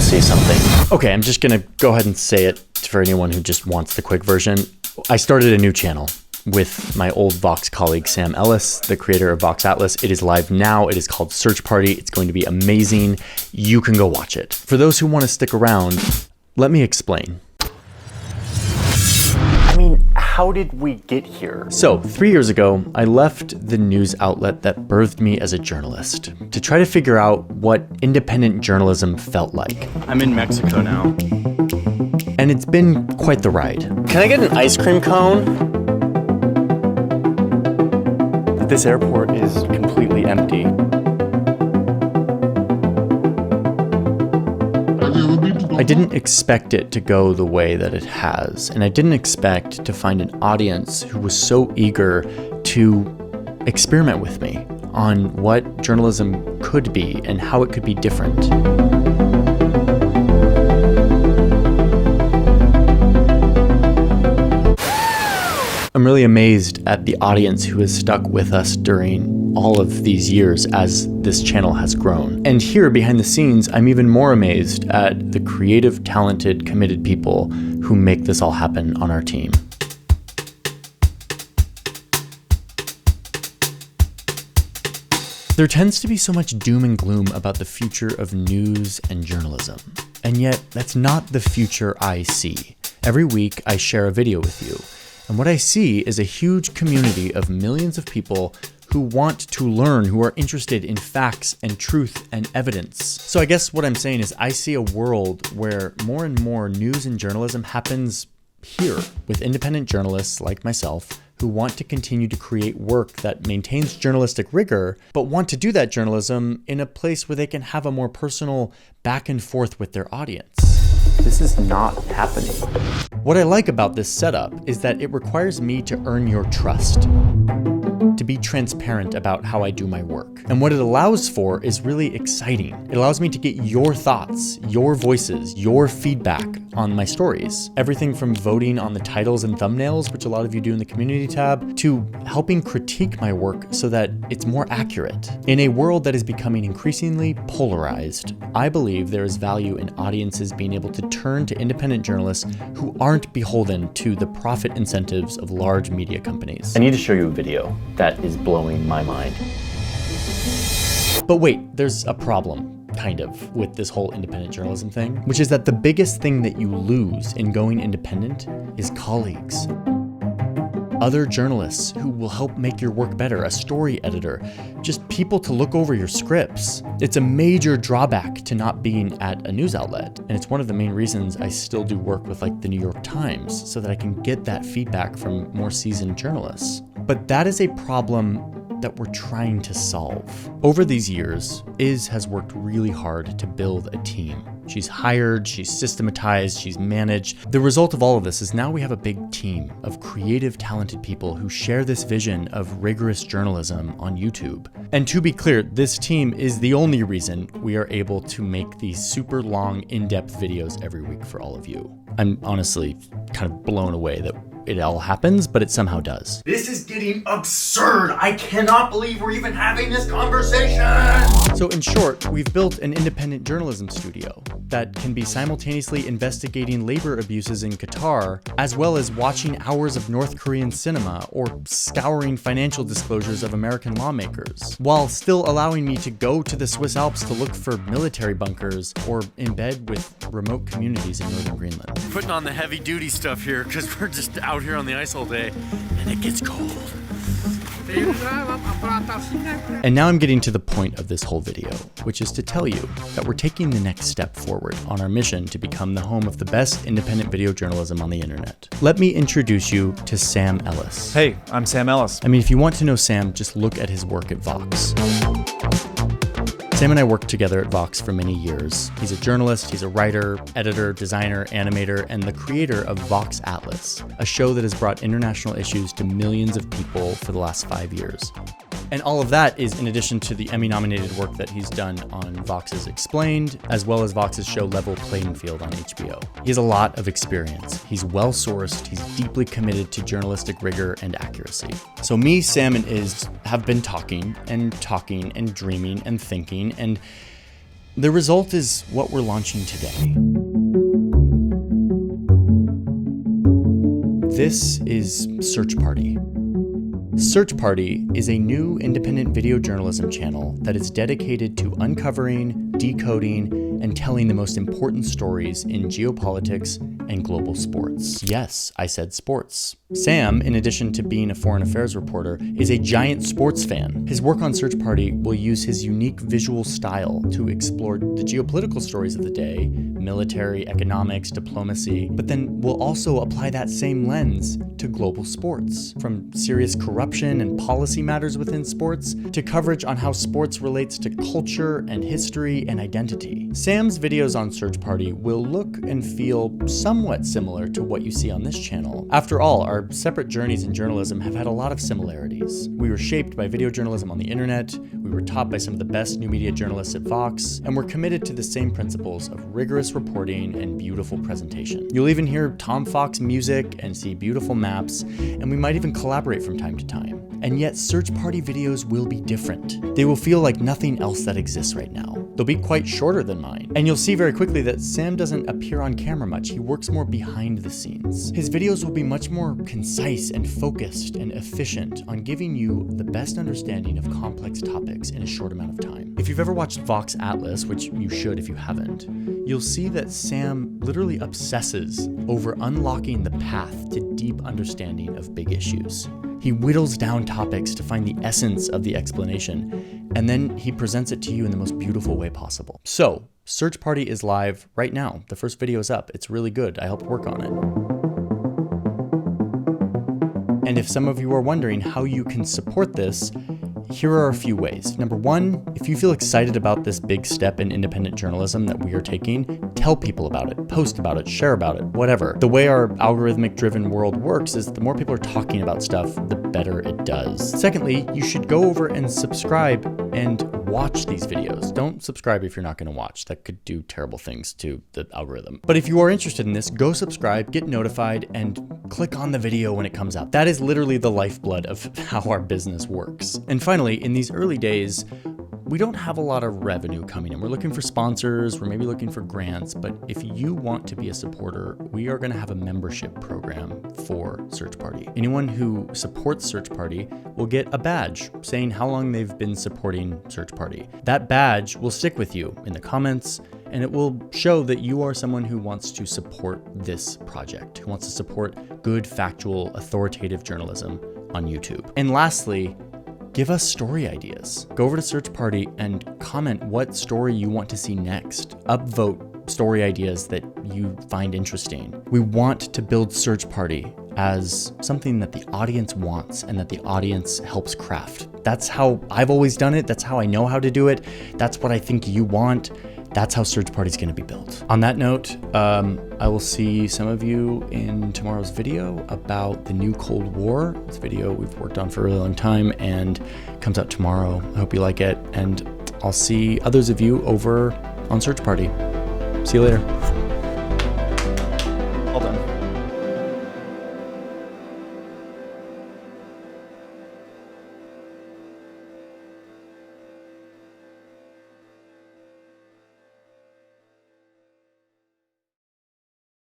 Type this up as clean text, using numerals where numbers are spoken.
say something. Okay, I'm just gonna go ahead and say it for anyone who just wants the quick version. I started a new channel with my old Vox colleague, Sam Ellis, the creator of Vox Atlas. It is live now. It is called Search Party. It's going to be amazing. You can go watch it. For those who want to stick around, let me explain. I mean, how did we get here? So 3 years ago, I left the news outlet that birthed me as a journalist to try to figure out what independent journalism felt like. I'm in Mexico now. And it's been quite the ride. Can I get an ice cream cone? This airport is completely empty. I didn't expect it to go the way that it has, and I didn't expect to find an audience who was so eager to experiment with me on what journalism could be and how it could be different. I'm really amazed at the audience who has stuck with us during all of these years as this channel has grown. And here behind the scenes, I'm even more amazed at the creative, talented, committed people who make this all happen on our team. There tends to be so much doom and gloom about the future of news and journalism. And yet, that's not the future I see. Every week, I share a video with you. And what I see is a huge community of millions of people who want to learn, who are interested in facts and truth and evidence. So I guess what I'm saying is I see a world where more and more news and journalism happens here with independent journalists like myself who want to continue to create work that maintains journalistic rigor, but want to do that journalism in a place where they can have a more personal back and forth with their audience. This is not happening. What I like about this setup is that it requires me to earn your trust, to be transparent about how I do my work. And what it allows for is really exciting. It allows me to get your thoughts, your voices, your feedback on my stories. Everything from voting on the titles and thumbnails, which a lot of you do in the community tab, to helping critique my work so that it's more accurate. In a world that is becoming increasingly polarized, I believe there is value in audiences being able to turn to independent journalists who aren't beholden to the profit incentives of large media companies. I need to show you a video that is blowing my mind. But wait, there's a problem, kind of, with this whole independent journalism thing, which is that the biggest thing that you lose in going independent is colleagues. Other journalists who will help make your work better, a story editor, just people to look over your scripts. It's a major drawback to not being at a news outlet. And it's one of the main reasons I still do work with like the New York Times so that I can get that feedback from more seasoned journalists. But that is a problem that we're trying to solve. Over these years, Iz has worked really hard to build a team. She's hired, she's systematized, she's managed. The result of all of this is now we have a big team of creative, talented people who share this vision of rigorous journalism on YouTube. And to be clear, this team is the only reason we are able to make these super long, in-depth videos every week for all of you. I'm honestly kind of blown away that it all happens, but it somehow does. This is getting absurd. I cannot believe we're even having this conversation. So in short, we've built an independent journalism studio that can be simultaneously investigating labor abuses in Qatar, as well as watching hours of North Korean cinema or scouring financial disclosures of American lawmakers, while still allowing me to go to the Swiss Alps to look for military bunkers or in bed with remote communities in northern Greenland. Putting on the heavy duty stuff here because we're just out here on the ice all day and it gets cold. And now I'm getting to the point of this whole video, which is to tell you that we're taking the next step forward on our mission to become the home of the best independent video journalism on the internet. Let me introduce you to Sam Ellis. Hey, I'm Sam Ellis. I mean, if you want to know Sam, just look at his work at Vox. Sam and I worked together at Vox for many years. He's a journalist, he's a writer, editor, designer, animator, and the creator of Vox Atlas, a show that has brought international issues to millions of people for the last 5 years. And all of that is in addition to the Emmy-nominated work that he's done on Vox's Explained, as well as Vox's show Level Playing Field on HBO. He has a lot of experience. He's well-sourced, he's deeply committed to journalistic rigor and accuracy. So me, Sam, and Iz have been talking and dreaming and thinking, and The result is what we're launching today. This is Search Party. Search Party is a new independent video journalism channel that is dedicated to uncovering, decoding, and telling the most important stories in geopolitics and global sports. Yes, I said sports. Sam, in addition to being a foreign affairs reporter, is a giant sports fan. His work on Search Party will use his unique visual style to explore the geopolitical stories of the day, military, economics, diplomacy, but then will also apply that same lens to global sports, from serious corruption and policy matters within sports to coverage on how sports relates to culture and history and identity. Sam's videos on Search Party will look and feel somewhat similar to what you see on this channel. After all, our separate journeys in journalism have had a lot of similarities. We were shaped by video journalism on the internet, we were taught by some of the best new media journalists at Vox, and we're committed to the same principles of rigorous reporting and beautiful presentation. You'll even hear Tom Fox music and see beautiful maps, and we might even collaborate from time to time. And yet, Search Party videos will be different. They will feel like nothing else that exists right now. They'll be quite shorter than mine. And you'll see very quickly that Sam doesn't appear on camera much. He works more behind the scenes. His videos will be much more concise and focused and efficient on giving you the best understanding of complex topics in a short amount of time. If you've ever watched Vox Atlas, which you should if you haven't, you'll see that Sam literally obsesses over unlocking the path to deep understanding of big issues. He whittles down topics to find the essence of the explanation, and then he presents it to you in the most beautiful way possible. So, Search Party is live right now. The first video is up. It's really good. I helped work on it. And if some of you are wondering how you can support this, here are a few ways. Number one, if you feel excited about this big step in independent journalism that we are taking, tell people about it, post about it, share about it, whatever. The way our algorithmic-driven world works is the more people are talking about stuff, the better it does. Secondly, you should go over and subscribe and watch these videos. Don't subscribe if you're not going to watch. That could do terrible things to the algorithm. But if you are interested in this, go subscribe, get notified, and click on the video when it comes out. That is literally the lifeblood of how our business works. And finally, in these early days, we don't have a lot of revenue coming in. We're looking for sponsors, we're maybe looking for grants, but if you want to be a supporter, we are going to have a membership program for Search Party. Anyone who supports Search Party will get a badge saying how long they've been supporting Search Party. That badge will stick with you in the comments, and it will show that you are someone who wants to support this project, who wants to support good, factual, authoritative journalism on YouTube. And lastly, give us story ideas. Go over to Search Party and comment what story you want to see next. Upvote story ideas that you find interesting. We want to build Search Party as something that the audience wants and that the audience helps craft. That's how I've always done it. That's how I know how to do it. That's what I think you want. That's how Search Party is going to be built. On that note, I will see some of you in tomorrow's video about the new Cold War. It's a video we've worked on for a really long time and comes out tomorrow. I hope you like it, and I'll see others of you over on Search Party. See you later.